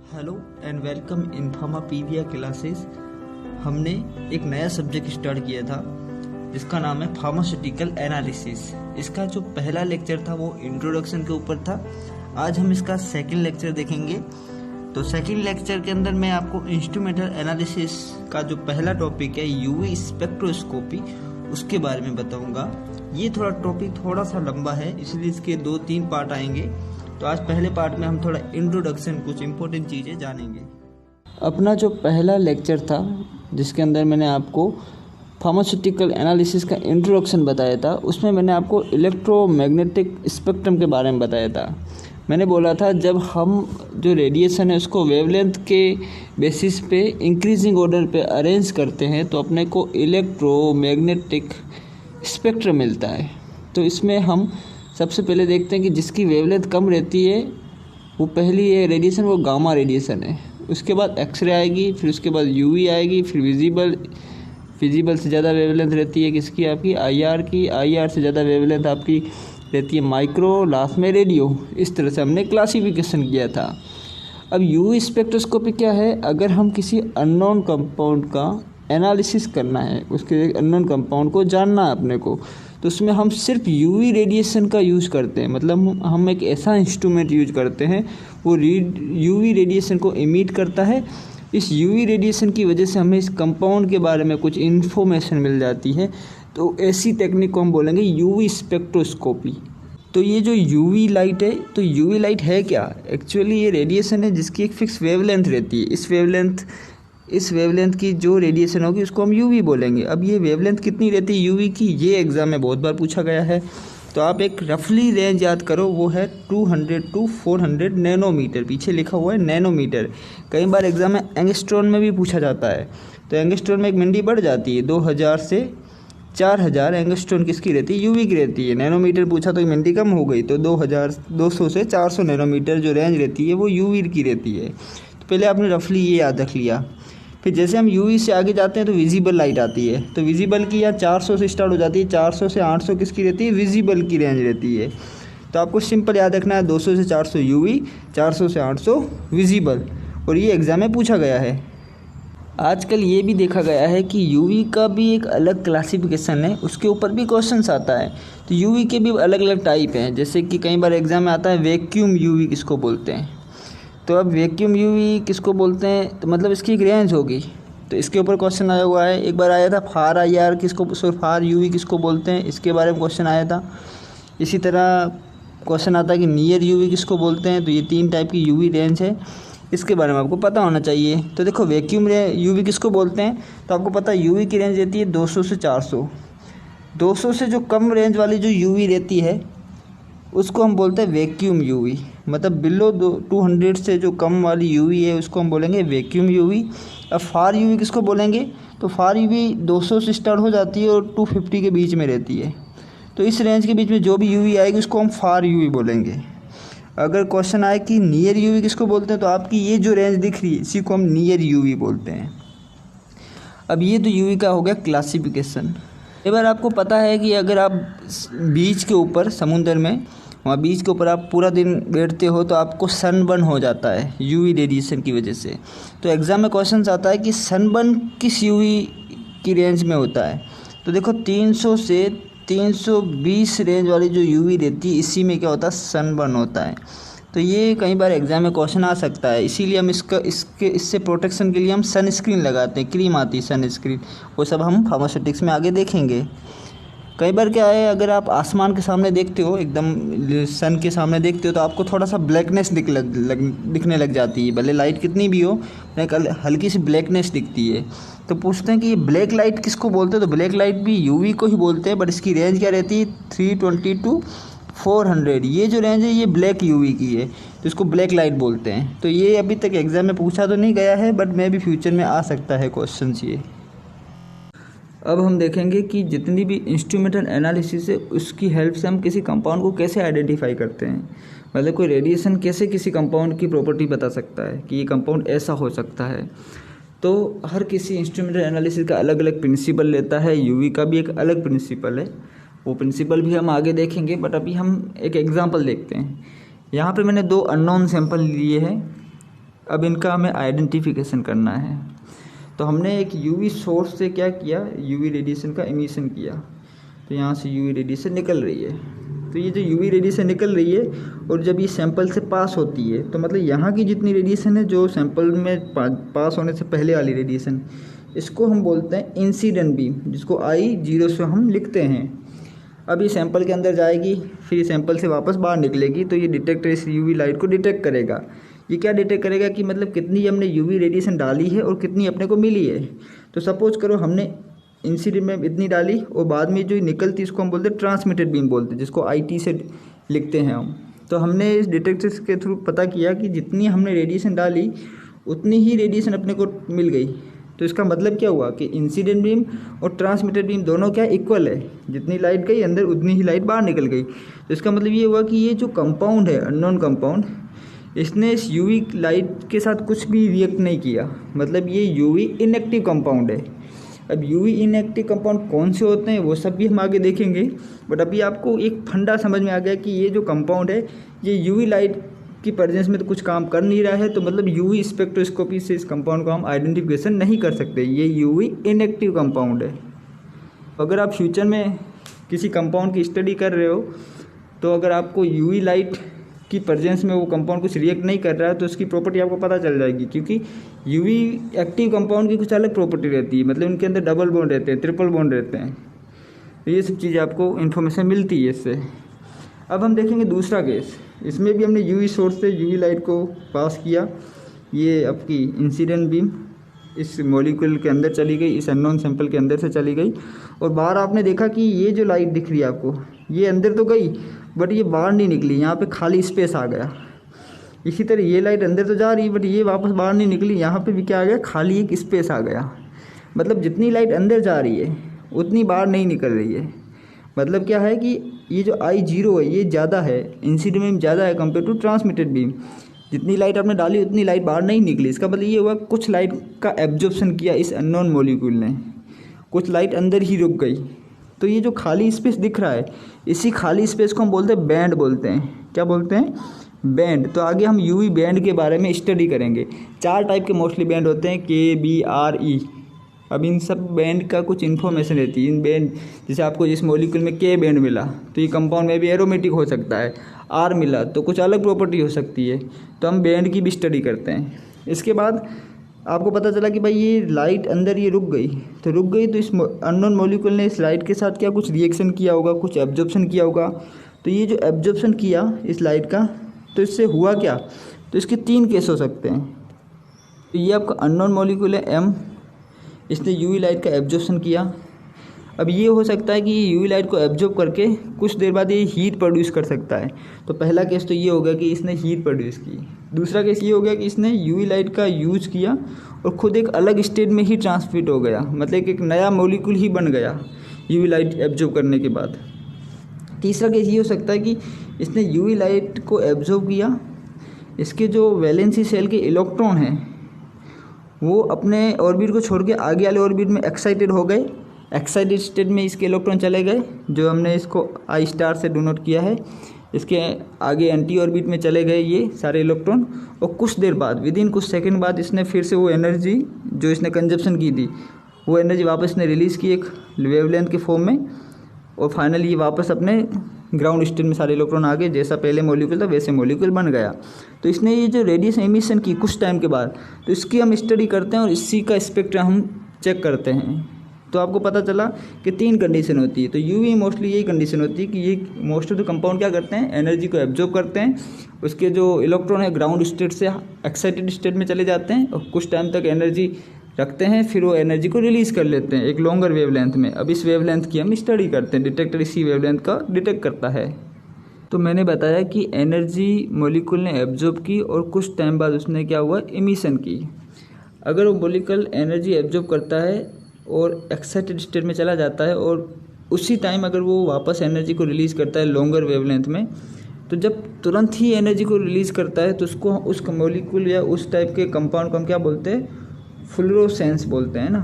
Hello and welcome in pharma PVR classes. हमने एक नया सब्जेक्ट स्टार्ट किया था जिसका नाम है फार्मास्यूटिकल एनालिसिस। इसका जो पहला लेक्चर था वो इंट्रोडक्शन के ऊपर था। आज हम इसका सेकंड लेक्चर देखेंगे। तो सेकंड लेक्चर के अंदर मैं आपको इंस्ट्रूमेंटल एनालिसिस का जो पहला टॉपिक है यूवी स्पेक्ट्रोस्कोपी उसके बारे में बताऊंगा। ये टॉपिक थोड़ा सा लंबा है, इसलिए इसके 2-3 पार्ट आएंगे। तो आज पहले पार्ट में हम थोड़ा इंट्रोडक्शन, कुछ इंपॉर्टेंट चीज़ें जानेंगे। अपना जो पहला लेक्चर था जिसके अंदर मैंने आपको फार्मास्यूटिकल एनालिसिस का इंट्रोडक्शन बताया था, उसमें मैंने आपको इलेक्ट्रोमैग्नेटिक स्पेक्ट्रम के बारे में बताया था। मैंने बोला था जब हम जो रेडिएशन है उसको वेवलेंथ के बेसिस पे इंक्रीजिंग ऑर्डर पे अरेंज करते हैं तो अपने को इलेक्ट्रोमैग्नेटिक स्पेक्ट्रम मिलता है। तो इसमें हम सबसे पहले देखते हैं कि जिसकी वेवलेंथ कम रहती है वो पहली ये रेडिएशन वो गामा रेडिएशन है। उसके बाद एक्सरे आएगी, फिर उसके बाद यूवी आएगी, फिर विजिबल से ज़्यादा वेवलेंथ रहती है किसकी, आपकी आईआर की। आईआर से ज़्यादा वेवलेंथ आपकी रहती है माइक्रो, लास्ट में रेडियो। इस तरह से हमने क्लासिफिकेशन किया था। अब यूवी स्पेक्ट्रोस्कोपी क्या है? अगर हम किसी अननोन कंपाउंड का एनालिसिस करना है, उसके अननोन कंपाउंड को जानना है अपने को, तो उसमें हम सिर्फ यूवी रेडिएशन का यूज़ करते हैं। मतलब हम एक ऐसा इंस्ट्रूमेंट यूज करते हैं वो यूवी रेडिएशन को इमिट करता है। इस यूवी रेडिएशन की वजह से हमें इस कंपाउंड के बारे में कुछ इन्फॉर्मेशन मिल जाती है। तो ऐसी टेक्निक को हम बोलेंगे यूवी स्पेक्ट्रोस्कोपी। तो ये जो यूवी लाइट है, तो यूवी लाइट है क्या? एक्चुअली ये रेडिएशन है जिसकी एक फिक्स वेवलेंथ रहती है। इस वेवलेंथ की जो रेडिएशन होगी उसको हम यूवी बोलेंगे। अब ये वेवलेंथ कितनी रहती है यूवी की, ये एग्ज़ाम में बहुत बार पूछा गया है। तो आप एक रफली रेंज याद करो, वो है 200 to 400 नैनोमीटर। पीछे लिखा हुआ है नैनोमीटर। कई बार एग्ज़ाम में एंगस्ट्रॉन में भी पूछा जाता है। तो एंगस्ट्रॉन में एक मिनटी बढ़ जाती है, 2000 से 4000 एंगस्ट्रॉन किसकी रहती है? यूवी की रहती है। नैनोमीटर पूछा तो एक मिनटी कम हो गई, तो 200 से 400 नैनोमीटर जो रेंज रहती है वो यूवी की रहती है। तो पहले आपने रफली ये याद रख लिया। फिर जैसे हम यूवी से आगे जाते हैं तो विजिबल लाइट आती है। तो विजिबल की यहाँ 400 से स्टार्ट हो जाती है। 400 से 800 किसकी रहती है? विजिबल की रेंज रहती है। तो आपको सिंपल याद रखना है 200 से 400 यूवी, 400 से 800 विजिबल। और ये एग्ज़ाम में पूछा गया है। आजकल ये भी देखा गया है कि यूवी का भी एक अलग क्लासिफिकेशन है, उसके ऊपर भी क्वेश्चंस आता है। तो यूवी के भी अलग अलग टाइप हैं। जैसे कि कई बार एग्ज़ाम में आता है वैक्यूम यूवी किसको बोलते हैं। तो अब वैक्यूम यूवी किसको बोलते हैं, तो मतलब इसकी एक रेंज होगी। तो इसके ऊपर क्वेश्चन आया हुआ है। एक बार आया था फार आईआर फार यूवी किसको बोलते हैं, इसके बारे में क्वेश्चन आया था। इसी तरह क्वेश्चन आता है कि नियर यूवी किसको बोलते हैं। तो ये 3 टाइप की यूवी रेंज है, इसके बारे में आपको पता होना चाहिए। तो देखो वैक्यूम यूवी किसको बोलते हैं, तो आपको पता है यूवी की रेंज रहती है 200 से 400। 200 से जो कम रेंज वाली जो यूवी रहती है उसको हम बोलते हैं वैक्यूम यूवी। मतलब बिलो 200 से जो कम वाली यूवी है उसको हम बोलेंगे वैक्यूम यूवी। अब फार यूवी किसको बोलेंगे, तो फार यूवी 200 से स्टार्ट हो जाती है और 250 के बीच में रहती है। तो इस रेंज के बीच में जो भी यूवी आएगी उसको हम फार यूवी बोलेंगे। अगर क्वेश्चन आए कि नियर यूवी किसको बोलते हैं, तो आपकी ये जो रेंज दिख रही है इसी को हम नियर यूवी बोलते हैं। अब ये तो यूवी का हो गया क्लासिफिकेशन। एक बार आपको पता है कि अगर आप बीच के ऊपर, समुद्र में, वहाँ बीच के ऊपर आप पूरा दिन बैठते हो तो आपको सनबर्न हो जाता है यूवी रेडिएशन की वजह से। तो एग्ज़ाम में क्वेश्चन आता है कि सनबर्न किस यूवी की रेंज में होता है। तो देखो 300 से 320 रेंज वाली जो यूवी रहती है इसी में क्या होता है? सनबर्न होता है। तो ये कई बार एग्ज़ाम में क्वेश्चन आ सकता है। इसीलिए हम इससे प्रोटेक्शन के लिए हम सनस्क्रीन लगाते हैं, क्रीम आती है सनस्क्रीन। वो सब हम फार्मास्यूटिक्स में आगे देखेंगे। कई बार क्या है, अगर आप आसमान के सामने देखते हो, एकदम सन के सामने देखते हो, तो आपको थोड़ा सा ब्लैकनेस दिखने लग जाती है। भले लाइट कितनी भी हो, एक हल्की सी ब्लैकनेस दिखती है। तो पूछते हैं कि ये ब्लैक लाइट किसको बोलते हैं, तो ब्लैक लाइट भी यूवी को ही बोलते हैं, बट इसकी रेंज क्या रहती है? 320 to 400। ये जो रेंज है ये ब्लैक यूवी की है, तो इसको ब्लैक लाइट बोलते हैं। तो ये अभी तक एग्ज़ाम में पूछा तो नहीं गया है, बट मे भी फ्यूचर में आ सकता है क्वेश्चन ये। अब हम देखेंगे कि जितनी भी इंस्ट्रूमेंटल एनालिसिस है उसकी हेल्प से हम किसी कंपाउंड को कैसे आइडेंटिफाई करते हैं। मतलब कोई रेडिएशन कैसे किसी कंपाउंड की प्रॉपर्टी बता सकता है कि ये कंपाउंड ऐसा हो सकता है। तो हर किसी इंस्ट्रूमेंटल एनालिसिस का अलग अलग प्रिंसिपल लेता है। यूवी का भी एक अलग प्रिंसिपल है, वो प्रिंसिपल भी हम आगे देखेंगे, बट अभी हम एक एग्जांपल देखते हैं। यहाँ पे मैंने 2 अननोन सैंपल लिए हैं। अब इनका हमें आइडेंटिफिकेशन करना है। तो हमने एक यूवी सोर्स से क्या किया, यूवी रेडिएशन का एमिशन किया। तो यहाँ से यूवी रेडिएशन निकल रही है। तो ये जो यूवी रेडिएशन निकल रही है और जब ये सैंपल से पास होती है, तो मतलब यहाँ की जितनी रेडिएशन है जो सैंपल में पास होने से पहले वाली रेडिएशन, इसको हम बोलते हैं इंसिडेंट बीम, जिसको I0 से हम लिखते हैं। अब ये सैंपल के अंदर जाएगी, फिर ये सैंपल से वापस बाहर निकलेगी, तो ये डिटेक्टर इस यूवी लाइट को डिटेक्ट करेगा। ये क्या डिटेक्ट करेगा कि मतलब कितनी हमने यूवी रेडिएशन डाली है और कितनी अपने को मिली है। तो सपोज करो हमने इंसिडेंट में इतनी डाली और बाद में जो निकलती इसको हम बोलते हैं ट्रांसमिटेड बीम बोलते हैं, जिसको IT से लिखते हैं हम। तो हमने इस डिटेक्टर के थ्रू पता किया कि जितनी हमने रेडिएशन डाली उतनी ही रेडिएशन अपने को मिल गई। तो इसका मतलब क्या हुआ कि इंसिडेंट बीम और ट्रांसमिटेड बीम दोनों क्या इक्वल है, जितनी लाइट गई अंदर उतनी ही लाइट बाहर निकल गई। तो इसका मतलब ये हुआ कि ये जो कंपाउंड है, अननोन कंपाउंड, इसने इस यूवी लाइट के साथ कुछ भी रिएक्ट नहीं किया, मतलब ये यूवी इनएक्टिव कंपाउंड है। अब यूवी इनएक्टिव कंपाउंड कौन से होते हैं वो सब भी हम आगे देखेंगे, बट अभी आपको एक फंडा समझ में आ गया कि ये जो कंपाउंड है ये यूवी लाइट की प्रेजेंस में तो कुछ काम कर नहीं रहा है, तो मतलब यूवी स्पेक्ट्रोस्कोपी से इस कंपाउंड को हम आइडेंटिफिकेशन नहीं कर सकते, ये यूवी इनएक्टिव कंपाउंड है। अगर आप फ्यूचर में किसी कंपाउंड की स्टडी कर रहे हो, तो अगर आपको यूवी लाइट की प्रेजेंस में वो कंपाउंड कुछ रिएक्ट नहीं कर रहा है तो उसकी प्रॉपर्टी आपको पता चल जाएगी, क्योंकि यूवी एक्टिव कंपाउंड की कुछ अलग प्रॉपर्टी रहती है, मतलब उनके अंदर डबल बॉन्ड रहते हैं, ट्रिपल बॉन्ड रहते हैं। तो ये सब चीज़ें आपको इन्फॉर्मेशन मिलती है इससे। अब हम देखेंगे दूसरा केस, इसमें भी हमने यूवी सोर्स से यूवी लाइट को पास किया। ये आपकी इंसिडेंट बीम इस मॉलिक्यूल के अंदर चली गई, इस अननोन सैंपल के अंदर से चली गई, और बाहर आपने देखा कि ये जो लाइट दिख रही है आपको, ये अंदर तो गई बट ये बाहर नहीं निकली, यहाँ पे खाली स्पेस आ गया। इसी तरह ये लाइट अंदर तो जा रही बट ये वापस बाहर नहीं निकली, यहाँ पे भी क्या आ गया, खाली एक स्पेस आ गया। मतलब जितनी लाइट अंदर जा रही है उतनी बाहर नहीं निकल रही है। मतलब क्या है कि ये जो I0 है ये ज़्यादा है, इंसिडेंट बीम ज़्यादा है कंपेयर टू ट्रांसमिटेड बीम। जितनी लाइट आपने डाली उतनी लाइट बाहर नहीं निकली। इसका मतलब ये हुआ कुछ लाइट का एब्जॉर्प्शन किया इस अननोन मॉलिक्यूल ने, कुछ लाइट अंदर ही रुक गई। तो ये जो खाली स्पेस दिख रहा है, इसी खाली स्पेस को हम बोलते हैं बैंड बोलते हैं। क्या बोलते हैं? बैंड। तो आगे हम यूवी बैंड के बारे में स्टडी करेंगे। 4 टाइप के मोस्टली बैंड होते हैं, K, B, R, E। अब इन सब बैंड का कुछ इन्फॉर्मेशन रहती है। इन बैंड जैसे आपको जिस मॉलिक्यूल में K बैंड मिला तो ये कंपाउंड में भी एरोमेटिक हो सकता है, R मिला तो कुछ अलग प्रॉपर्टी हो सकती है। तो हम बैंड की भी स्टडी करते हैं। इसके बाद आपको पता चला कि भाई ये लाइट अंदर ये रुक गई, तो रुक गई तो इस अननोन मॉलिक्यूल ने इस लाइट के साथ क्या कुछ रिएक्शन किया होगा, कुछ एब्जॉर्प्शन किया होगा। तो ये जो एब्जॉर्प्शन किया इस लाइट का, तो इससे हुआ क्या, तो इसके 3 केस हो सकते हैं। तो ये आपका अननोन मॉलिक्यूल है M, इसने यूवी लाइट का एब्जॉर्प्शन किया। अब ये हो सकता है कि ये यूवी लाइट को एब्जॉर्ब करके कुछ देर बाद ये हीट प्रोड्यूस कर सकता है। तो पहला केस तो ये हो गया कि इसने हीट प्रोड्यूस की। दूसरा केस ये हो गया कि इसने यूवी लाइट का यूज़ किया और ख़ुद एक अलग स्टेट में ही ट्रांसमिट हो गया, मतलब एक नया मॉलिक्यूल ही बन गया यूवी लाइट एब्जॉर्ब करने के बाद। तीसरा केस ये हो सकता है कि इसने यूवी लाइट को एब्जॉर्ब किया, इसके जो वैलेंसी सेल के इलेक्ट्रॉन हैं वो अपने ऑर्बिट को छोड़ के आगे वाले ऑर्बिट में एक्साइटेड हो गए। एक्साइटेड स्टेट में इसके इलेक्ट्रॉन चले गए, जो हमने इसको I* से डिनोट किया है। इसके आगे एंटी ऑर्बिट में चले गए ये सारे इलेक्ट्रॉन, और कुछ देर बाद विदिन कुछ सेकंड बाद इसने फिर से वो एनर्जी जो इसने कंजप्शन की थी वो एनर्जी वापस ने रिलीज़ की एक वेवलेंथ के फॉर्म में, और फाइनली ये वापस अपने ग्राउंड स्टेट में सारे इलेक्ट्रॉन आ गए। जैसा पहले मॉलिक्यूल था वैसे मॉलिक्यूल बन गया। तो इसने ये जो रेडिएशन एमिशन की कुछ टाइम के बाद, तो इसकी हम स्टडी करते हैं और इसी का स्पेक्ट्रम हम चेक करते हैं। तो आपको पता चला कि 3 कंडीशन होती है। तो यूवी मोस्टली यही कंडीशन होती है कि ये मोस्ट ऑफ द कंपाउंड क्या करते हैं, एनर्जी को एब्जॉर्ब करते हैं, उसके जो इलेक्ट्रॉन है ग्राउंड स्टेट से एक्साइटेड स्टेट में चले जाते हैं और कुछ टाइम तक एनर्जी रखते हैं, फिर वो एनर्जी को रिलीज़ कर लेते हैं एक लॉन्गर वेवलेंथ में। अब इस वेवलेंथ की हम स्टडी करते हैं, डिटेक्टर इसी वेवलेंथ का डिटेक्ट करता है। तो मैंने बताया कि एनर्जी मॉलिक्यूल ने एब्जॉर्ब की और कुछ टाइम बाद उसने क्या हुआ, एमिशन की। अगर वो मॉलिक्यूल एनर्जी एब्जॉर्ब करता है और एक्साइटेड स्टेट में चला जाता है और उसी टाइम अगर वो वापस एनर्जी को रिलीज़ करता है लॉन्गर वेवलेंथ में, तो जब तुरंत ही एनर्जी को रिलीज़ करता है तो उसको उस मॉलिक्यूल या उस टाइप के कंपाउंड को हम क्या बोलते हैं, फ्लोरोसेंस बोलते हैं ना।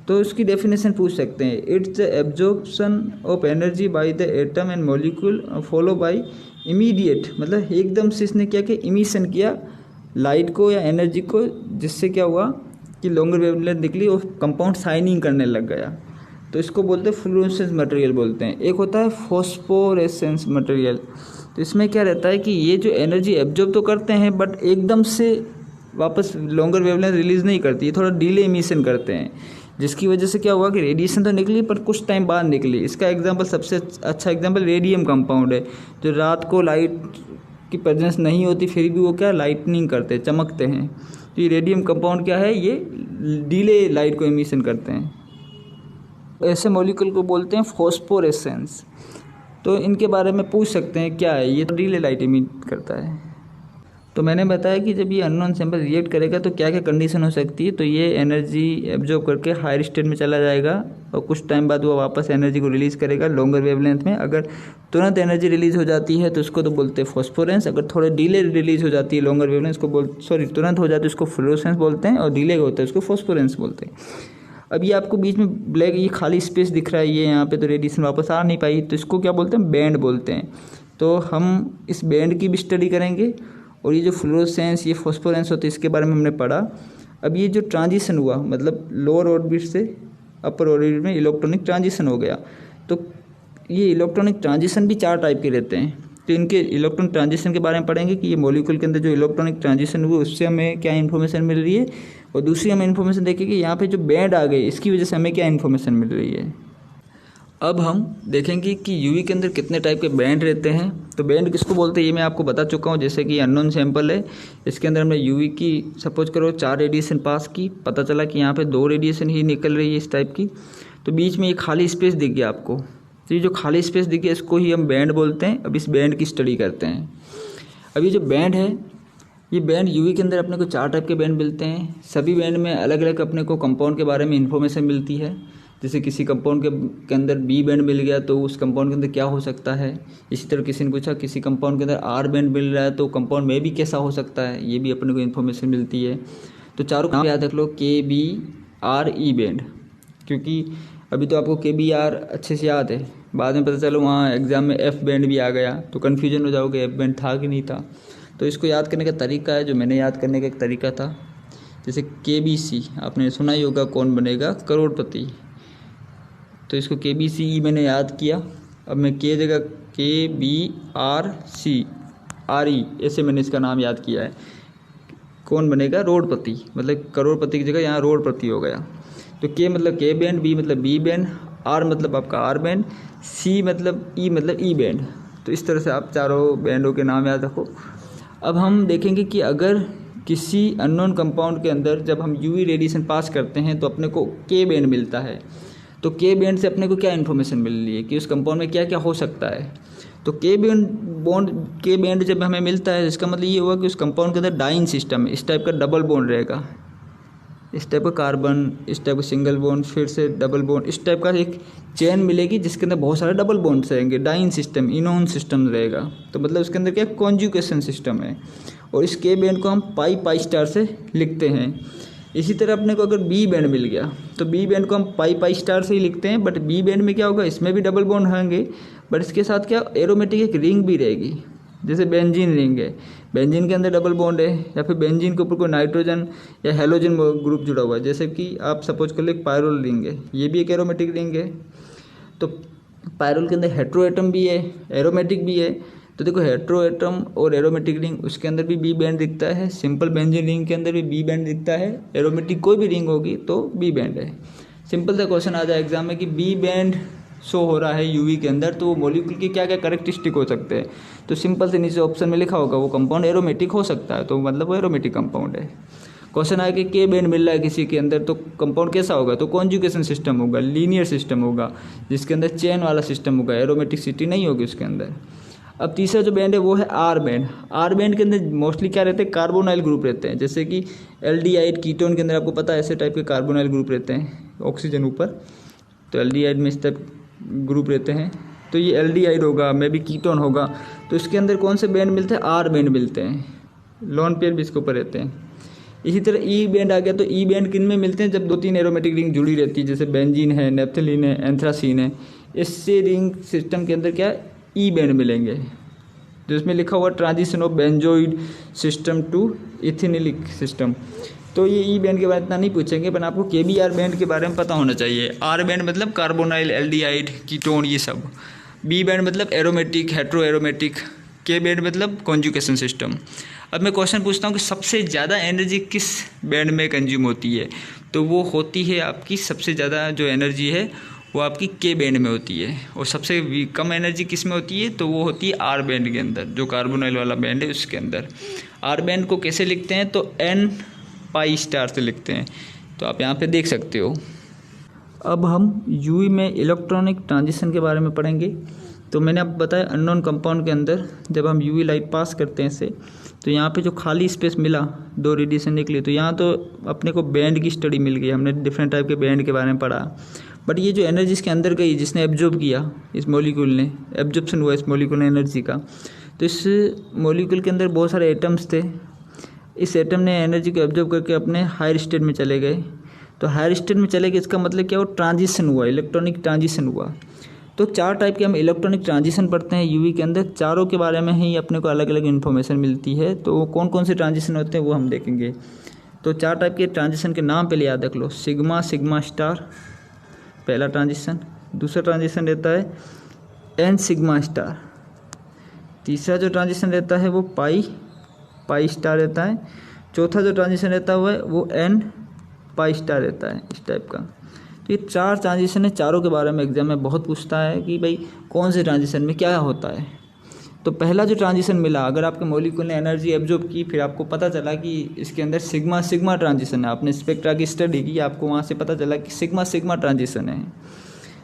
तो उसकी डेफिनेशन पूछ सकते हैं, it's the absorption of energy by the atom and molecule follow by immediate मतलब एकदम से इसने क्या किया, इमिशन किया लाइट को या एनर्जी को, जिससे क्या हुआ कि लॉन्गर वेवलेंथ निकली और कंपाउंड शाइनिंग करने लग गया। तो इसको बोलते हैं फ्लोरोसेंस मटेरियल बोलते हैं। एक होता है फॉस्फोरेसेंस मटेरियल। तो इसमें क्या रहता है कि ये जो एनर्जी एब्जॉर्ब तो करते हैं बट एकदम से वापस लॉन्गर वेवलेंथ रिलीज़ नहीं करती, ये थोड़ा डिले इमिशन करते हैं, जिसकी वजह से क्या हुआ कि रेडिएशन तो निकली पर कुछ टाइम बाद निकली। इसका एग्जांपल सबसे अच्छा एग्जांपल रेडियम कंपाउंड है, जो रात को लाइट की प्रेजेंस नहीं होती फिर भी वो क्या लाइटनिंग करते, चमकते हैं। तो ये रेडियम कंपाउंड क्या है, ये डिले लाइट को इमिशन करते हैं। ऐसे मॉलिक्यूल को बोलते हैं फॉस्फोरेसेंस। तो इनके बारे में पूछ सकते हैं क्या है, ये तो डिले लाइट इमिट करता है। तो मैंने बताया कि जब ये अननोन सैंपल रिएक्ट करेगा तो क्या क्या कंडीशन हो सकती है। तो ये एनर्जी एब्जॉर्ब करके हायर स्टेट में चला जाएगा और कुछ टाइम बाद वो वापस एनर्जी को रिलीज़ करेगा लॉन्गर वेवलेंथ में। अगर तुरंत एनर्जी रिलीज़ हो जाती है तो उसको तो बोलते हैं फॉस्फोरेंस। अगर थोड़े डिले रिलीज़ हो जाती है लॉन्गर वेवलेंथ, उसको तुरंत हो जाती है उसको फ्लोरोसेंस बोलते हैं, और डिले होता है उसको फॉस्फोरेंस बोलते हैं। अब ये आपको बीच में ब्लैक ये खाली स्पेस दिख रहा है, ये यहाँ पे तो रेडिएशन वापस आ नहीं पाई, तो इसको क्या बोलते हैं, बैंड बोलते हैं। तो हम इस बैंड की भी स्टडी करेंगे। और ये जो फ्लोरोसेंस ये फॉस्फोरेंस होते हैं इसके बारे में हमने पढ़ा। अब ये जो ट्रांजिशन हुआ मतलब लोअर ऑर्बिट से अपर ऑर्बिट में इलेक्ट्रॉनिक ट्रांजिशन हो गया। तो ये इलेक्ट्रॉनिक ट्रांजिशन भी 4 टाइप के रहते हैं। तो इनके इलेक्ट्रॉनिक ट्रांजिशन के बारे में पढ़ेंगे कि ये मॉलिक्यूल के अंदर जो इलेक्ट्रॉनिक ट्रांजिशन हुए उससे हमें क्या इन्फॉर्मेशन मिल रही है, और दूसरी हमें इन्फॉर्मेशन देखेंगे यहाँ पे जो बैंड आ गए इसकी वजह से हमें क्या इन्फॉर्मेशन मिल रही है। अब हम देखेंगे कि यूवी के अंदर कितने टाइप के बैंड रहते हैं। तो बैंड किसको बोलते हैं ये मैं आपको बता चुका हूँ। जैसे कि अननोन सैंपल है, इसके अंदर हमने यूवी की सपोज करो 4 रेडिएशन पास की, पता चला कि यहाँ पे 2 रेडिएशन ही निकल रही है इस टाइप की। तो बीच में ये खाली स्पेस दिख गया आपको, तो ये जो खाली स्पेस दिख गया इसको ही हम बैंड बोलते हैं। अब इस बैंड की स्टडी करते हैं। अब ये जो बैंड है, ये बैंड यूवी के अंदर अपने को 4 टाइप के बैंड मिलते हैं। सभी बैंड में अलग अलग अपने को कंपाउंड के बारे में इन्फॉर्मेशन मिलती है। जैसे किसी कंपाउंड के अंदर बी बैंड मिल गया तो उस कंपाउंड के अंदर क्या हो सकता है। इसी तरह किसी ने पूछा किसी कंपाउंड के अंदर आर बैंड मिल रहा है तो कंपाउंड में भी कैसा हो सकता है, ये भी अपने को इन्फॉर्मेशन मिलती है। तो चारों नाम याद रख लो, के बी आर ई बैंड, क्योंकि अभी तो आपको के बी आर अच्छे से याद है, बाद में पता चलो वहाँ एग्जाम में एफ बैंड भी आ गया तो कन्फ्यूजन हो जाओगे एफ बैंड था कि नहीं था। तो इसको याद करने का तरीका है जो मैंने याद करने का एक तरीका था। जैसे के बी सी आपने सुना ही होगा, कौन बनेगा करोड़पति। तो इसको के बी सी ई मैंने याद किया। अब मैं के जगह के B R C R E ऐसे मैंने इसका नाम याद किया है। कौन बनेगा रोडपति, मतलब करोड़पति की जगह यहाँ रोडपति हो गया। तो के मतलब के बैंड, बी मतलब बी बैंड, आर मतलब आपका आर बैंड, सी मतलब ई बैंड। तो इस तरह से आप चारों बैंडों के नाम याद रखो। अब हम देखेंगे कि अगर किसी अननोन कंपाउंड के अंदर जब हम यूवी रेडिएशन पास करते हैं तो अपने को के बैंड मिलता है। तो के बैंड से अपने को क्या इन्फॉर्मेशन मिल रही है कि उस कंपाउंड में क्या क्या हो सकता है। तो के बैंड जब हमें मिलता है इसका मतलब ये हुआ कि उस कंपाउंड के अंदर डाइन सिस्टम है, इस टाइप का डबल बॉन्ड रहेगा, इस टाइप का कार्बन, इस टाइप का सिंगल बॉन्ड, फिर से डबल बॉन्ड, इस टाइप का एक चेन मिलेगी जिसके अंदर बहुत सारे डबल बॉन्ड्स रहेंगे। डाइन सिस्टम, इनोन सिस्टम रहेगा। तो मतलब उसके अंदर क्या कॉन्जुगेशन सिस्टम है। और इस के बैंड को हम पाई स्टार से लिखते हैं। इसी तरह अपने को अगर बी बैंड मिल गया तो बी बैंड को हम पाई स्टार से ही लिखते हैं। बट बी बैंड में क्या होगा, इसमें भी डबल बॉन्ड होंगे बट इसके साथ क्या एरोमेटिक एक रिंग भी रहेगी। जैसे बेंजीन रिंग है, बेंजीन के अंदर डबल बॉन्ड है, या फिर बेंजीन के ऊपर कोई नाइट्रोजन या हेलोजन ग्रुप जुड़ा हुआ है। जैसे कि आप सपोज कर लो एक पायरोल रिंग है, ये भी एक एरोमेटिक रिंग है। तो पायरोल के अंदर हेट्रो एटम भी है, एरोमेटिक भी है। तो देखो हेट्रो एटम और एरोमेटिक रिंग उसके अंदर भी बी बैंड दिखता है। सिंपल बेंजीन रिंग के अंदर भी बी बैंड दिखता है। एरोमेटिक कोई भी रिंग होगी तो बी बैंड है। सिंपल सा क्वेश्चन आ जाए एग्जाम में कि बी बैंड शो हो रहा है यूवी के अंदर तो वो मॉलिक्यूल के क्या क्या कैरेक्टरिस्टिक हो सकते हैं। तो सिंपल से नीचे ऑप्शन में लिखा होगा वो कंपाउंड एरोमेटिक हो सकता है, तो मतलब वो एरोमेटिक कंपाउंड है। क्वेश्चन आया कि के बैंड मिल रहा है किसी के अंदर तो कंपाउंड कैसा होगा, तो कॉन्जुगेशन सिस्टम होगा, लीनियर सिस्टम होगा जिसके अंदर चेन वाला सिस्टम होगा, एरोमेटिसिटी नहीं होगी उसके अंदर। अब तीसरा जो बैंड है वो है आर बैंड। आर बैंड के अंदर मोस्टली क्या रहते हैं, कार्बोनाइल ग्रुप रहते हैं। जैसे कि एल्डिहाइड कीटोन के अंदर आपको पता है ऐसे टाइप के कार्बोनाइल ग्रुप रहते हैं, ऑक्सीजन ऊपर, तो एल्डिहाइड में इस टाइप ग्रुप रहते हैं। तो ये एल्डिहाइड होगा, मे भी कीटोन होगा। तो इसके अंदर कौन से बैंड मिलते हैं, आर बैंड मिलते हैं। लोन पेयर भी इसके ऊपर रहते हैं। इसी तरह ई बैंड आ गया। तो ई बैंड किन में मिलते हैं, जब 2-3 एरोमेटिक रिंग जुड़ी रहती है, जैसे बेंजीन है, नेप्थलीन है, एंथ्रासीन है। इससे रिंग सिस्टम के अंदर क्या ई बैंड मिलेंगे। जिसमें लिखा हुआ transition of benzoid system to ethenylic system. तो ये ई बैंड के बारे में इतना नहीं पूछेंगे, पर आपको KBr बैंड के बारे में पता होना चाहिए। आर बैंड मतलब कार्बोनाइल, एल्डिहाइड, कीटोन, ये सब। बी बैंड मतलब एरोमेटिक, हेट्रो एरोमेटिक। के बैंड मतलब कॉन्जुगेशन सिस्टम। अब मैं क्वेश्चन पूछता हूँ कि सबसे ज़्यादा एनर्जी किस बैंड में कंज्यूम होती है, तो वो होती है आपकी सबसे ज़्यादा जो एनर्जी है वो आपकी के बैंड में होती है। और सबसे कम एनर्जी किस में होती है, तो वो होती है आर बैंड के अंदर, जो कार्बोनाइल वाला बैंड है उसके अंदर। आर बैंड को कैसे लिखते हैं, तो N पाई स्टार से लिखते हैं, तो आप यहाँ पे देख सकते हो। अब हम यूवी में इलेक्ट्रॉनिक ट्रांजिशन के बारे में पढ़ेंगे। तो मैंने आपको बताया अननोन कंपाउंड के अंदर जब हम यूवी लाइट पास करते हैं इससे, तो यहाँ पे जो खाली स्पेस मिला दो रेडिएशन निकले, तो यहाँ तो अपने को बैंड की स्टडी मिल गई, हमने डिफरेंट टाइप के बैंड के बारे में पढ़ा। बट ये जो एनर्जी इसके अंदर गई, जिसने एब्जॉर्ब किया, इस मॉलिक्यूल ने एब्जॉर्प्शन हुआ इस मॉलिक्यूल ने एनर्जी का, तो इस मॉलिक्यूल के अंदर बहुत सारे एटम्स थे। इस एटम ने एनर्जी को एब्जॉर्ब करके अपने हायर स्टेट में चले गए। तो हायर स्टेट में चले गए, इसका मतलब क्या हुआ, ट्रांजिशन हुआ, इलेक्ट्रॉनिक ट्रांजिशन हुआ। तो 4 टाइप के हम इलेक्ट्रॉनिक ट्रांजिशन पढ़ते हैं यूवी के अंदर, चारों के बारे में ही अपने को अलग अलग इन्फॉर्मेशन मिलती है। तो कौन कौन से ट्रांजिशन होते हैं वो हम देखेंगे। तो 4 टाइप के ट्रांजिशन के नाम पहले याद रख लो। सिग्मा, सिग्मा स्टार पहला ट्रांजिशन। दूसरा ट्रांजिशन रहता है एन सिग्मा स्टार। तीसरा जो ट्रांजिशन रहता है वो पाई स्टार रहता है। चौथा जो ट्रांजिशन रहता है वो एन पाई स्टार रहता है, इस टाइप का। तो ये 4 ट्रांजिशन है, चारों के बारे में एग्जाम में बहुत पूछता है कि भाई कौन से ट्रांजिशन में क्या होता है। तो पहला जो ट्रांजिशन मिला, अगर आपके मॉलिक्यूल ने एनर्जी एब्जॉर्ब की, फिर आपको पता चला कि इसके अंदर सिग्मा सिग्मा ट्रांजिशन है, आपने स्पेक्ट्रा की स्टडी की, आपको वहाँ से पता चला कि सिग्मा सिग्मा ट्रांजिशन है।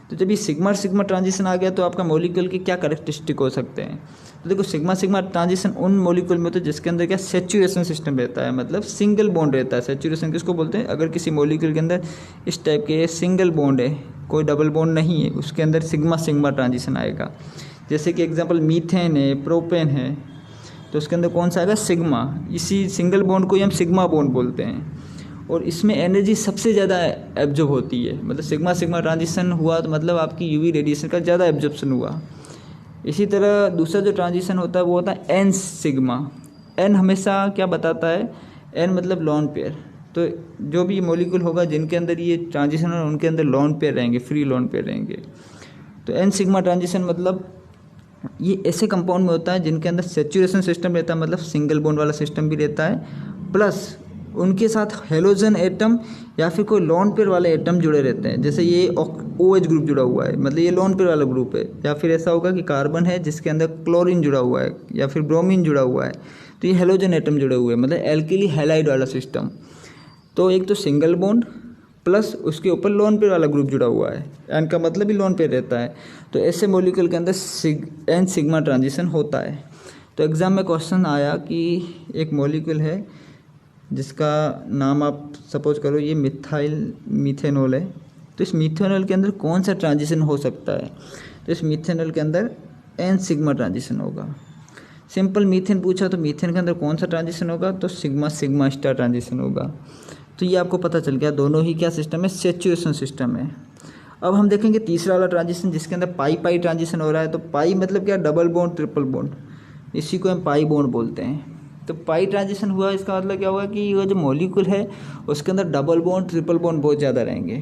तो जब ये सिग्मा सिग्मा ट्रांजिशन आ गया, तो आपका मॉलिक्यूल के क्या कैरेक्टरिस्टिक हो सकते हैं। तो देखो, सिग्मा सिग्मा ट्रांजिशन उन मॉलिक्यूल में होता है जिसके अंदर क्या सैचुरेशन सिस्टम रहता है, मतलब सिंगल बॉन्ड रहता है। सैचुरेशन किसको बोलते हैं, अगर किसी मॉलिक्यूल के अंदर इस टाइप के सिंगल बॉन्ड है, कोई डबल बॉन्ड नहीं है, उसके अंदर सिग्मा सिग्मा ट्रांजिशन आएगा। जैसे कि एग्जांपल मीथेन है, प्रोपेन है, तो उसके अंदर कौन सा आएगा, सिग्मा। इसी सिंगल बॉन्ड को ही हम सिग्मा बॉन्ड बोलते हैं। और इसमें एनर्जी सबसे ज़्यादा एब्जॉर्ब होती है, मतलब सिग्मा सिग्मा ट्रांजिशन हुआ तो मतलब आपकी यूवी रेडिएशन का ज़्यादा एब्जॉर्प्शन हुआ। इसी तरह दूसरा जो ट्रांजिशन होता है वो होता है एन सिग्मा। एन हमेशा क्या बताता है, एन मतलब लॉन पेयर। तो जो भी मॉलिक्यूल होगा जिनके अंदर ये ट्रांजिशन हो, उनके अंदर लॉन पेयर रहेंगे, फ्री लॉन पेयर रहेंगे। तो एन सिग्मा ट्रांजिशन मतलब ये ऐसे कंपाउंड में होता है जिनके अंदर सेचुरेशन सिस्टम रहता है, मतलब सिंगल बॉन्ड वाला सिस्टम भी रहता है, प्लस उनके साथ हेलोजन एटम या फिर कोई लॉन पेयर वाले एटम जुड़े रहते हैं। जैसे ये OH ग्रुप जुड़ा हुआ है, मतलब ये लॉन पेयर वाला ग्रुप है। या फिर ऐसा होगा कि कार्बन है जिसके अंदर क्लोरीन जुड़ा हुआ है या फिर ब्रोमीन जुड़ा हुआ है, तो ये हेलोजन एटम जुड़े हुए हैं, मतलब एल्किली हैलाइड वाला सिस्टम। तो एक तो सिंगल बॉन्ड प्लस उसके ऊपर लॉन पेयर वाला ग्रुप जुड़ा हुआ है, एन का मतलब ही लॉन पेयर रहता है। तो ऐसे मॉलिक्यूल के अंदर एन सिग्मा ट्रांजिशन होता है। तो एग्ज़ाम में क्वेश्चन आया कि एक मॉलिक्यूल है जिसका नाम आप सपोज करो ये मीथेनॉल है, तो इस मीथेनॉल के अंदर कौन सा ट्रांजिशन हो सकता है। तो इस मीथेनॉल के अंदर एन सिग्मा ट्रांजिशन होगा। सिंपल मीथेन पूछा तो मीथेन के अंदर कौन सा ट्रांजिशन होगा, तो सिग्मा सिग्मा स्टार ट्रांजिशन होगा। तो ये आपको पता चल गया, दोनों ही क्या सिस्टम है, सेचुरेशन सिस्टम है। अब हम देखेंगे तीसरा वाला ट्रांजिशन जिसके अंदर पाई पाई ट्रांजिशन हो रहा है। तो पाई मतलब क्या, डबल बॉन्ड ट्रिपल बॉन्ड, इसी को हम पाई बॉन्ड बोलते हैं। तो पाई ट्रांजिशन हुआ, इसका मतलब क्या हुआ कि ये जो मॉलिक्यूल है उसके अंदर डबल बॉन्ड ट्रिपल बॉन्ड बहुत ज़्यादा रहेंगे।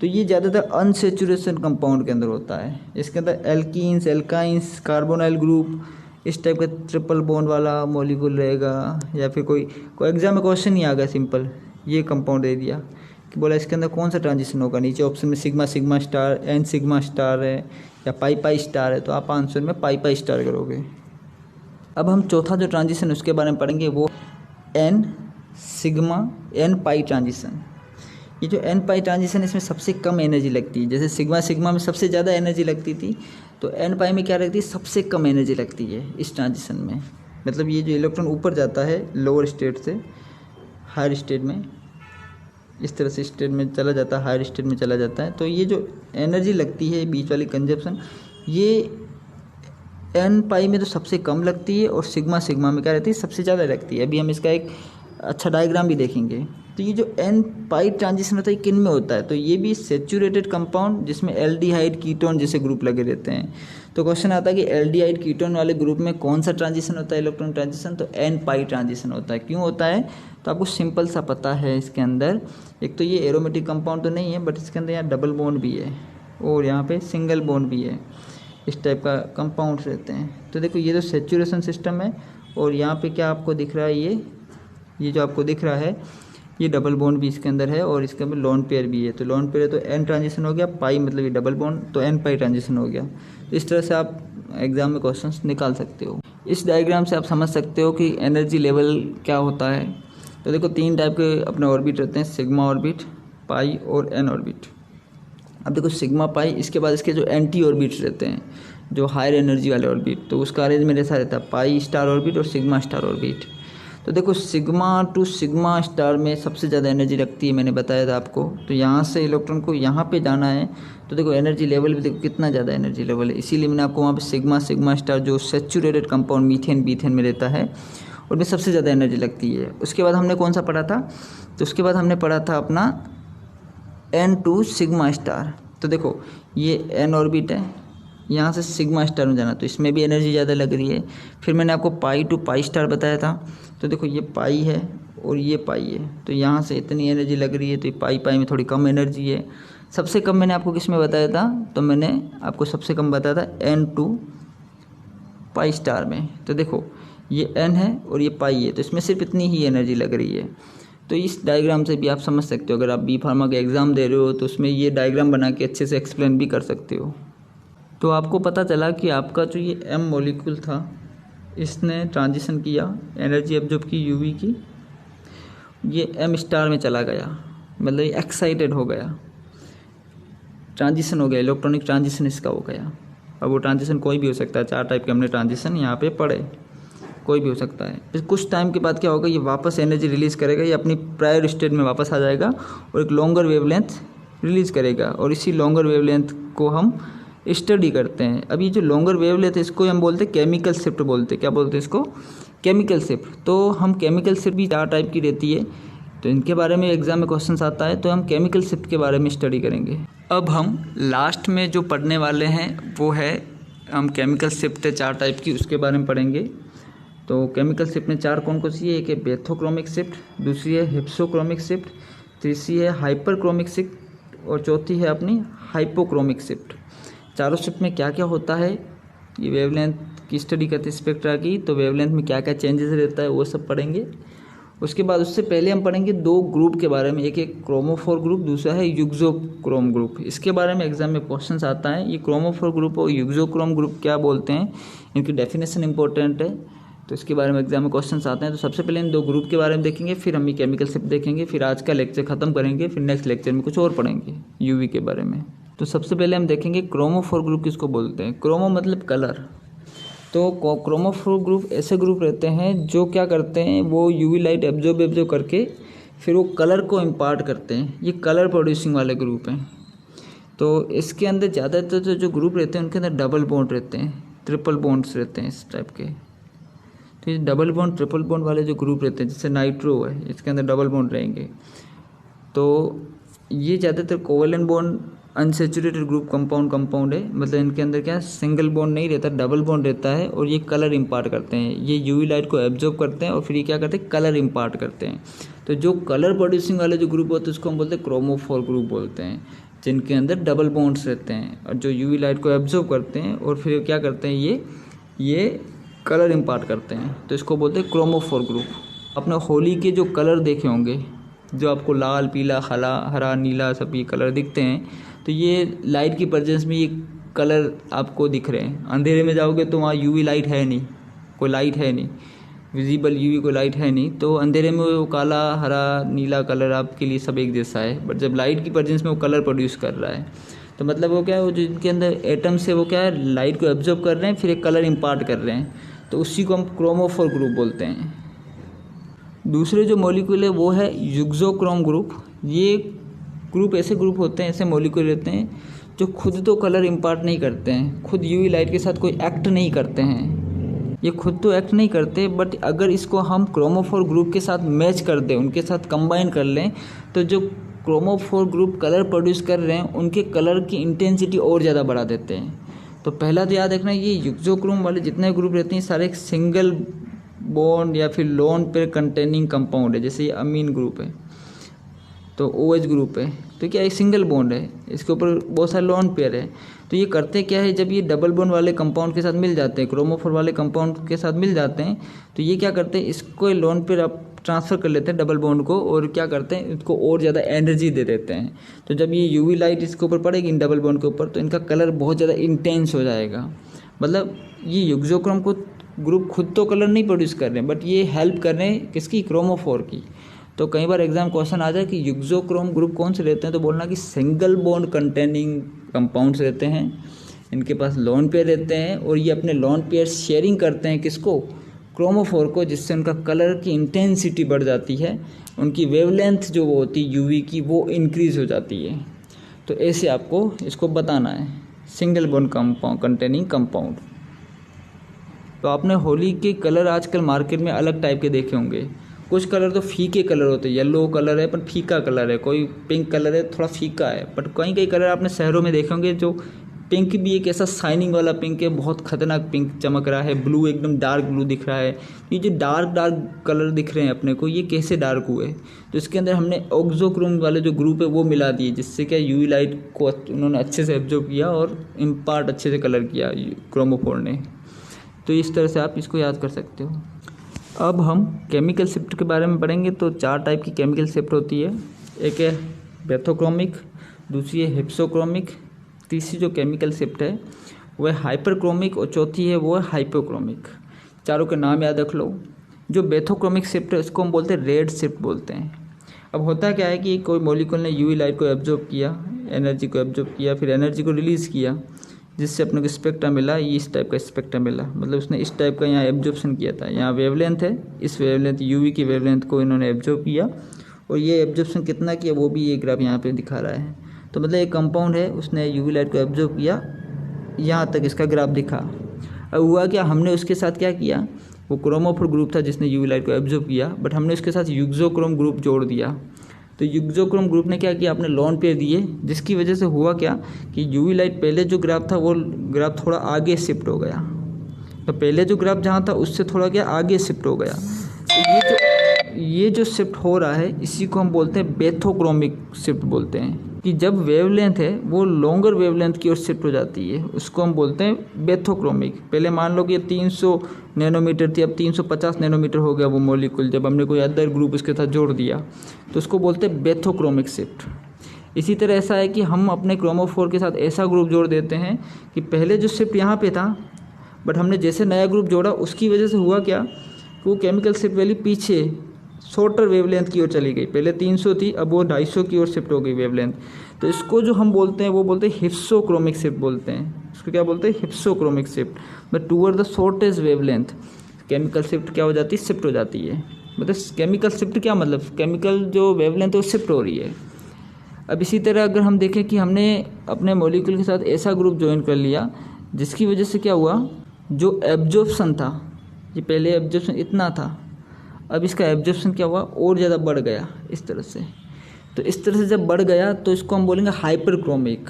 तो ये ज़्यादातर अनसेचुरेशन कंपाउंड के अंदर होता है। इसके अंदर एल्कीन्स, एल्काइंस, कार्बोनाइल ग्रुप, इस टाइप का ट्रिपल बॉन्ड वाला मॉलिक्यूल रहेगा। या फिर कोई एग्जाम में क्वेश्चन ही आ गया, सिंपल ये कंपाउंड दे दिया कि बोला इसके अंदर कौन सा ट्रांजिशन होगा, नीचे ऑप्शन में sigma sigma star, n sigma star है या पाई पाई स्टार है, तो आप आंसर में पाई पाई स्टार करोगे। अब हम चौथा जो ट्रांजिशन उसके बारे में पढ़ेंगे वो एन सिग्मा एन पाई ट्रांजिशन। ये जो एन पाई ट्रांजिशन, इसमें सबसे कम एनर्जी लगती है। जैसे सिग्मा सिग्मा में सबसे ज़्यादा एनर्जी लगती थी, तो एन पाई में क्या लगती है, सबसे कम एनर्जी लगती है इस ट्रांजिशन में। मतलब ये जो इलेक्ट्रॉन ऊपर जाता है लोअर स्टेट से हायर स्टेट में, इस तरह से स्टेट में चला जाता है, हायर स्टेट में चला जाता है। तो ये जो एनर्जी लगती है बीच वाली कंजप्शन, ये एन पाई में तो सबसे कम लगती है और सिग्मा सिग्मा में क्या रहती है, सबसे ज़्यादा लगती है। अभी हम इसका एक अच्छा डायग्राम भी देखेंगे। तो ये जो एन पाई ट्रांजिशन होता है किन में होता है, तो ये भी सेचुरेटेड कंपाउंड जिसमें एल्डिहाइड कीटोन जैसे ग्रुप लगे रहते हैं। तो क्वेश्चन आता है कि एल्डिहाइड कीटोन वाले ग्रुप में कौन सा ट्रांजिशन होता है इलेक्ट्रॉन ट्रांजिशन, तो एन पाई ट्रांजिशन होता है। क्यों होता है, तो आपको सिंपल सा पता है इसके अंदर, एक तो ये एरोमेटिक कंपाउंड तो नहीं है बट इसके अंदर यहाँ डबल बॉन्ड भी है और यहाँ पे सिंगल बॉन्ड भी है, इस टाइप का कंपाउंड्स रहते हैं। तो देखो ये तो सेचुरेशन सिस्टम है और यहाँ पे क्या आपको दिख रहा है, ये जो आपको दिख रहा है ये डबल बॉन्ड भी इसके अंदर है और इसके अंदर लोन पेयर भी है। तो लोन पेयर है तो एन ट्रांजिशन हो गया, पाई मतलब ये डबल बॉन्ड तो एन पाई ट्रांजिशन हो गया। तो इस तरह से आप एग्जाम में क्वेश्चंस निकाल सकते हो। इस डायग्राम से आप समझ सकते हो कि एनर्जी लेवल क्या होता है। तो देखो 3 टाइप के अपने ऑर्बिट रहते हैं, सिग्मा ऑर्बिट, पाई और एन ऑर्बिट। अब देखो सिग्मा पाई, इसके बाद इसके जो एंटी ऑर्बिट्स रहते हैं जो हायर एनर्जी वाले ऑर्बिट, तो उसका अरेंजमेंट ऐसा रहता है पाई स्टार ऑर्बिट और सिग्मा स्टार ऑर्बिट। तो देखो सिग्मा टू सिग्मा स्टार में सबसे ज़्यादा एनर्जी रखती है, मैंने बताया था आपको। तो यहाँ से इलेक्ट्रॉन को यहाँ पे जाना है तो देखो एनर्जी लेवल भी देखो कितना ज़्यादा एनर्जी लेवल है, इसीलिए मैंने आपको वहाँ पे सिग्मा स्टार जो सेचुरेटेड कंपाउंड मीथेन में रहता है और में सबसे ज़्यादा एनर्जी लगती है। उसके बाद हमने कौन सा पढ़ा था, तो उसके बाद हमने पढ़ा था अपना एन टू सिग्मा स्टार। तो देखो ये एन ऑर्बिट है, यहाँ से सिग्मा स्टार में जाना तो इसमें भी एनर्जी ज़्यादा लग रही है। फिर मैंने आपको पाई टू पाई स्टार बताया था, तो देखो ये पाई है और ये पाई है, तो यहाँ से इतनी एनर्जी लग रही है, तो ये पाई में थोड़ी कम एनर्जी है। सबसे कम मैंने आपको किस में बताया था, तो मैंने आपको सबसे कम बताया था एन टू पाई स्टार में। तो देखो ये एन है और ये पाई है, तो इसमें सिर्फ इतनी ही एनर्जी लग रही है। तो इस डायग्राम से भी आप समझ सकते हो, अगर आप बी फार्मा का एग्ज़ाम दे रहे हो तो उसमें ये डायग्राम बना के अच्छे से एक्सप्लेन भी कर सकते हो। तो आपको पता चला कि आपका जो ये एम मॉलिक्यूल था इसने ट्रांजिशन किया, एनर्जी एब्जॉर्ब की यूवी की, ये एम स्टार में चला गया, मतलब ये एक्साइटेड हो गया, ट्रांजिशन हो गया, इलेक्ट्रॉनिक ट्रांजिशन इसका हो गया। अब वो ट्रांजिशन कोई भी हो सकता है, 4 टाइप के हमने ट्रांजिशन यहाँ पे पढ़े, कोई भी हो सकता है। फिर कुछ टाइम के बाद क्या होगा, ये वापस एनर्जी रिलीज़ करेगा, ये अपनी प्रायर स्टेट में वापस आ जाएगा और एक लॉन्गर वेवलेंथ रिलीज़ करेगा और इसी लॉन्गर वेवलेंथ को हम स्टडी करते हैं। अब ये जो लॉन्गर वेवलेंथ है इसको हम बोलते हैं केमिकल शिफ्ट बोलते हैं। क्या बोलते हैं इसको, केमिकल शिफ्ट। तो हम केमिकल शिफ्ट भी 4 टाइप की रहती है, तो इनके बारे में एग्जाम में क्वेश्चन आता है, तो हम केमिकल शिफ्ट के बारे में स्टडी करेंगे। अब हम लास्ट में जो पढ़ने वाले हैं वो है, हम केमिकल शिफ्ट है 4 टाइप की, उसके बारे में पढ़ेंगे। तो केमिकल शिफ्ट में 4 कौन सी है, एक है बेथोक्रोमिक शिफ्ट, दूसरी है हिप्सोक्रोमिक शिफ्ट, तीसरी है हाइपरक्रोमिक शिफ्ट और चौथी है अपनी हाइपोक्रोमिक शिफ्ट। चारों शिफ्ट में क्या क्या होता है, ये वेवलेंथ की स्टडी करते हैं स्पेक्ट्रा की, तो वेवलेंथ में क्या क्या चेंजेस रहता है वो सब पढ़ेंगे। उसके बाद उससे पहले हम पढ़ेंगे 2 ग्रुप के बारे में, एक है क्रोमोफोर ग्रुप, दूसरा है युग्जोक्रोम ग्रुप। इसके बारे में एग्जाम में क्वेश्चंस आता है, ये क्रोमोफोर ग्रुप और युग्जोक्रोम ग्रुप क्या बोलते हैं, इनकी डेफिनेशन इंपॉर्टेंट है, तो इसके बारे में एग्जाम में क्वेश्चंस आते हैं। तो सबसे पहले इन 2 ग्रुप के बारे में देखेंगे, फिर हम ये केमिकल शिफ्ट देखेंगे, फिर आज का लेक्चर खत्म करेंगे, फिर नेक्स्ट लेक्चर में कुछ और पढ़ेंगे यूवी के बारे में। तो सबसे पहले हम देखेंगे क्रोमोफोर ग्रुप किसको बोलते हैं। क्रोमो मतलब कलर, तो क्रोमोफोर ग्रुप ऐसे ग्रुप रहते हैं जो क्या करते हैं, वो यूवी लाइट एब्जॉर्ब करके फिर वो कलर को इम्पार्ट करते हैं, ये कलर प्रोड्यूसिंग वाले ग्रुप हैं। तो इसके अंदर ज़्यादातर जो ग्रुप रहते हैं उनके अंदर डबल बॉन्ड रहते हैं, ट्रिपल बॉन्ड्स रहते हैं इस टाइप के। तो ये डबल बॉन्ड ट्रिपल बॉन्ड वाले जो ग्रुप रहते हैं, जैसे नाइट्रो है, इसके अंदर डबल बॉन्ड रहेंगे। तो ये ज़्यादातर covalent bond unsaturated group compound है, मतलब इनके अंदर क्या सिंगल बॉन्ड नहीं रहता, डबल बॉन्ड रहता है और ये कलर इम्पार्ट करते हैं, ये यूवी लाइट को एब्जॉर्ब करते हैं और फिर ये क्या करते हैं, कलर इम्पार्ट करते हैं। तो जो कलर प्रोड्यूसिंग वाले जो ग्रुप होते हैं उसको हम बोलते हैं क्रोमोफोर ग्रुप बोलते हैं, जिनके अंदर डबल बॉन्ड्स रहते हैं और जो यूवी लाइट को एब्जॉर्ब करते हैं और फिर क्या करते हैं, ये कलर इम्पार्ट करते हैं, तो इसको बोलते हैं क्रोमोफोर ग्रुप। अपने होली के जो कलर देखे होंगे, जो आपको लाल, पीला, हरा, नीला सब ये कलर दिखते हैं, तो ये लाइट की प्रेजेंस में ये कलर आपको दिख रहे हैं। अंधेरे में जाओगे तो वहाँ यूवी लाइट है नहीं, कोई लाइट है नहीं, विजिबल यूवी कोई लाइट है नहीं, तो अंधेरे में वो काला, हरा, नीला कलर आपके लिए सब एक जैसा है। बट जब लाइट की प्रेजेंस में वो कलर प्रोड्यूस कर रहा है, तो मतलब वो क्या है, वो जो इनके अंदर एटम्स है वो क्या है, लाइट को एब्जॉर्ब कर रहे हैं, फिर एक कलर इम्पार्ट कर रहे हैं, तो उसी को हम क्रोमोफोर ग्रुप बोलते हैं। दूसरे जो मॉलिक्यूल है वो है युग्जोक्रोम ग्रुप। ये ग्रुप ऐसे ग्रुप होते हैं, ऐसे मॉलिक्यूल रहते हैं जो खुद तो कलर इम्पार्ट नहीं करते हैं, खुद यूवी लाइट के साथ कोई एक्ट नहीं करते हैं, ये खुद तो एक्ट नहीं करते, बट अगर इसको हम क्रोमोफोर ग्रुप के साथ मैच कर दें, उनके साथ कंबाइन कर लें, तो जो क्रोमोफोर ग्रुप कलर प्रोड्यूस कर रहे हैं उनके कलर की इंटेंसिटी और ज़्यादा बढ़ा देते हैं। तो पहला तो याद रखना, ये युग्जोक्रोम वाले जितने ग्रुप रहते हैं सारे एक सिंगल बॉन्ड या फिर लोन पेयर कंटेनिंग कंपाउंड है। जैसे ये अमीन ग्रुप है तो OH ग्रुप है, तो क्या एक सिंगल बॉन्ड है, इसके ऊपर बहुत सारे लोन पेयर है। तो ये करते क्या है, जब ये डबल बॉन्ड वाले कंपाउंड के साथ मिल जाते हैं, क्रोमोफोर वाले कंपाउंड के साथ मिल जाते हैं, तो ये क्या करते हैं, इसको लोन पेयर आप ट्रांसफ़र कर लेते हैं डबल बॉन्ड को, और क्या करते हैं, इसको और ज़्यादा एनर्जी दे देते हैं। तो जब ये UV लाइट इसके ऊपर पड़ेगी इन डबल बॉन्ड के ऊपर, तो इनका कलर बहुत ज़्यादा इंटेंस हो जाएगा। मतलब ये युग्जोक्रोम को ग्रुप खुद तो कलर नहीं प्रोड्यूस कर रहे हैं, बट ये हेल्प कर रहे हैं किसकी, क्रोमोफोर की। तो कई बार एग्जाम क्वेश्चन आ जाए कि युग्जोक्रोम ग्रुप कौन से रहते हैं, तो बोलना कि सिंगल बॉन्ड कंटेनिंग कंपाउंड्स रहते हैं, इनके पास लोन पेयर रहते हैं, और ये अपने लोन पेयर शेयरिंग करते हैं किसको, क्रोमोफोर को, जिससे उनका कलर की इंटेंसिटी बढ़ जाती है, उनकी वेवलेंथ जो वो होती है UV की वो इंक्रीज़ हो जाती है। तो ऐसे आपको इसको बताना है, single bond compound containing compound. तो आपने होली के कलर आजकल मार्केट में अलग टाइप के देखे होंगे। कुछ कलर तो फीके कलर होते हैं, येलो कलर है पर फीका कलर है, कोई पिंक कलर है थोड़ा फीका है, बट कई कलर आपने शहरों में देखे होंगे जो पिंक भी एक ऐसा शाइनिंग वाला पिंक है, बहुत खतरनाक पिंक चमक रहा है, ब्लू एकदम डार्क ब्लू दिख रहा है। ये जो डार्क कलर दिख रहे हैं अपने को, ये कैसे डार्क हुए, तो इसके अंदर हमने ऑक्सोक्रोम वाले जो ग्रुप है वो मिला दिए, जिससे क्या UV लाइट को उन्होंने अच्छे से एब्जॉर्ब किया और इम्पार्ट अच्छे से कलर किया क्रोमोफोर ने। तो इस तरह से आप इसको याद कर सकते हो। अब हम केमिकल शिफ्ट के बारे में पढ़ेंगे। तो 4 टाइप की केमिकल शिफ्ट होती है, एक है बेथोक्रोमिक, दूसरी है हिप्सोक्रोमिक, तीसरी जो केमिकल शिफ्ट है वो है हाइपरक्रोमिक, और चौथी है वो है हाइपोक्रोमिक। चारों के नाम याद रख लो। जो बेथोक्रोमिक शिफ्ट है उसको हम बोलते हैं रेड शिफ्ट बोलते हैं। अब होता क्या है कि कोई मॉलिक्यूल ने UV लाइट को एब्जॉर्ब किया, एनर्जी को एब्जॉर्ब किया, फिर एनर्जी को रिलीज़ किया, जिससे अपने को स्पेक्ट्रा मिला, ये इस टाइप का स्पेक्ट्रा मिला। मतलब उसने इस टाइप का यहाँ एब्जॉर्प्शन किया था। यहाँ वेवलेंथ है, इस वेवलेंथ UV की वेवलेंथ को इन्होंने एब्जॉर्ब किया, और ये एब्जॉर्प्शन कितना किया वो भी ये ग्राफ यहाँ पे दिखा रहा है। तो मतलब एक कंपाउंड है, उसने UV लाइट को एब्जॉर्ब किया, यहाँ तक इसका ग्राफ दिखा। अब हुआ क्या, हमने उसके साथ क्या किया, वो क्रोमोफोर ग्रुप था जिसने UV लाइट को एब्जॉर्ब किया, बट हमने उसके साथ युग्जोक्रोम ग्रुप जोड़ दिया। तो युग्जोक्रोम ग्रुप ने क्या किया, अपने लोन पेयर दिए, जिसकी वजह से हुआ क्या कि UV लाइट पहले जो ग्राफ था वो ग्राफ थोड़ा आगे शिफ्ट हो गया। तो पहले जो ग्राफ जहाँ था उससे थोड़ा क्या आगे शिफ्ट हो गया। तो ये जो शिफ्ट हो रहा है इसी को हम बोलते हैं बेथोक्रोमिक शिफ्ट बोलते हैं, कि जब वेवलेंथ है वो लॉन्गर वेवलेंथ की ओर शिफ्ट हो जाती है, उसको हम बोलते हैं बेथोक्रोमिक। पहले मान लो कि ये 300 नैनोमीटर थी, अब 350 नैनोमीटर हो गया वो मॉलिक्यूल, जब हमने कोई अदर ग्रुप इसके साथ जोड़ दिया, तो उसको बोलते हैं बेथोक्रोमिक शिफ्ट। इसी तरह ऐसा है कि हम अपने क्रोमोफोर के साथ ऐसा ग्रुप जोड़ देते हैं कि पहले जो शिफ्ट यहाँ पे था, बट हमने जैसे नया ग्रुप जोड़ा उसकी वजह से हुआ क्या कि वो केमिकल शिफ्ट वैल्यू पीछे शॉर्टर वेवलेंथ की ओर चली गई। पहले 300 थी, अब वो 250 की ओर शिफ्ट हो गई वेवलेंथ। तो इसको जो हम बोलते हैं वो बोलते हैं हिप्सोक्रोमिक शिफ्ट बोलते हैं। इसको क्या बोलते हैं, hypsochromic shift, but toward the shortest wavelength chemical shift क्या हो जाती है, शिफ्ट हो जाती है। मतलब केमिकल शिफ्ट क्या मतलब, केमिकल जो वेवलेंथ है वो शिफ्ट हो रही है। अब इसी तरह अगर हम देखें कि हमने अपने मॉलिक्यूल के साथ ऐसा ग्रुप ज्वाइन कर लिया जिसकी वजह से क्या हुआ, जो एब्जॉर्प्शन था, ये पहले एब्जॉर्प्शन इतना था, अब इसका एब्जॉर्प्शन क्या हुआ और ज़्यादा बढ़ गया इस तरह से। तो इस तरह से जब बढ़ गया तो इसको हम बोलेंगे हाइपरक्रोमिक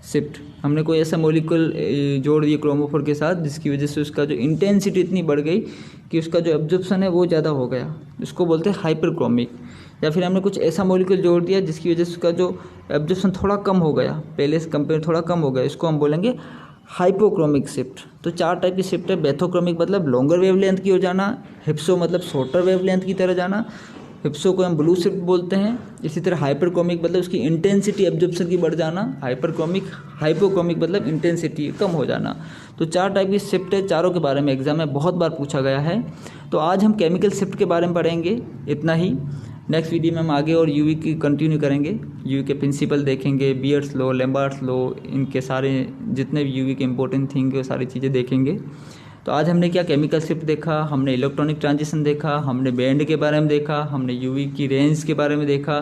शिफ्ट। हमने कोई ऐसा मॉलिक्यूल जोड़ दिया क्रोमोफोर के साथ जिसकी वजह से उसका जो इंटेंसिटी इतनी बढ़ गई कि उसका जो एब्जॉर्प्शन है वो ज़्यादा हो गया, इसको बोलते हैं हाइपरक्रोमिक। या फिर हमने कुछ ऐसा मॉलिक्यूल जोड़ दिया जिसकी वजह से उसका जो एब्जॉर्प्शन थोड़ा कम हो गया, पहले से कंपेयर थोड़ा कम हो गया, इसको हम बोलेंगे हाइपोक्रोमिक शिफ्ट। तो 4 टाइप की शिफ्ट है। बेथोक्रोमिक मतलब लॉन्गर वेवलेंथ की ओर जाना, हिप्सो मतलब शॉर्टर वेवलेंथ की तरह जाना, हिप्सो को हम ब्लू शिफ्ट बोलते हैं। इसी तरह हाइपरक्रोमिक मतलब उसकी इंटेंसिटी एब्जॉर्प्शन की बढ़ जाना, हाइपोक्रोमिक मतलब इंटेंसिटी कम हो जाना। तो 4 टाइप की शिफ्ट है, चारों के बारे में एग्जाम में बहुत बार पूछा गया है। तो आज हम केमिकल शिफ्ट के बारे में पढ़ेंगे, इतना ही। नेक्स्ट वीडियो में हम आगे और यूवी की कंटिन्यू करेंगे, यूवी के प्रिंसिपल देखेंगे, बियर्स लॉ, लैम्बर्ट्स लॉ, इनके सारे जितने भी यूवी के इंपॉर्टेंट थिंग वो सारी चीज़ें देखेंगे। तो आज हमने क्या केमिकल शिफ्ट देखा, हमने इलेक्ट्रॉनिक ट्रांजिशन देखा, हमने बैंड के बारे में देखा, हमने यूवी की रेंज के बारे में देखा।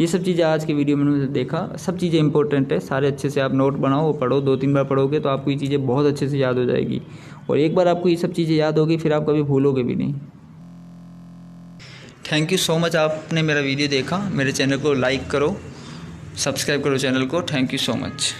ये सब चीज़ें आज के वीडियो में हमने देखा। सब चीज़ें इंपॉर्टेंट है, सारे अच्छे से आप नोट बनाओ, पढ़ो, 2-3 बार पढ़ोगे तो आपको ये चीज़ें बहुत अच्छे से याद हो जाएगी। और एक बार आपको ये सब चीज़ें याद होगी फिर आप कभी भूलोगे भी नहीं। थैंक यू सो मच, आपने मेरा वीडियो देखा। मेरे चैनल को लाइक करो, सब्सक्राइब करो चैनल को। Thank you so much.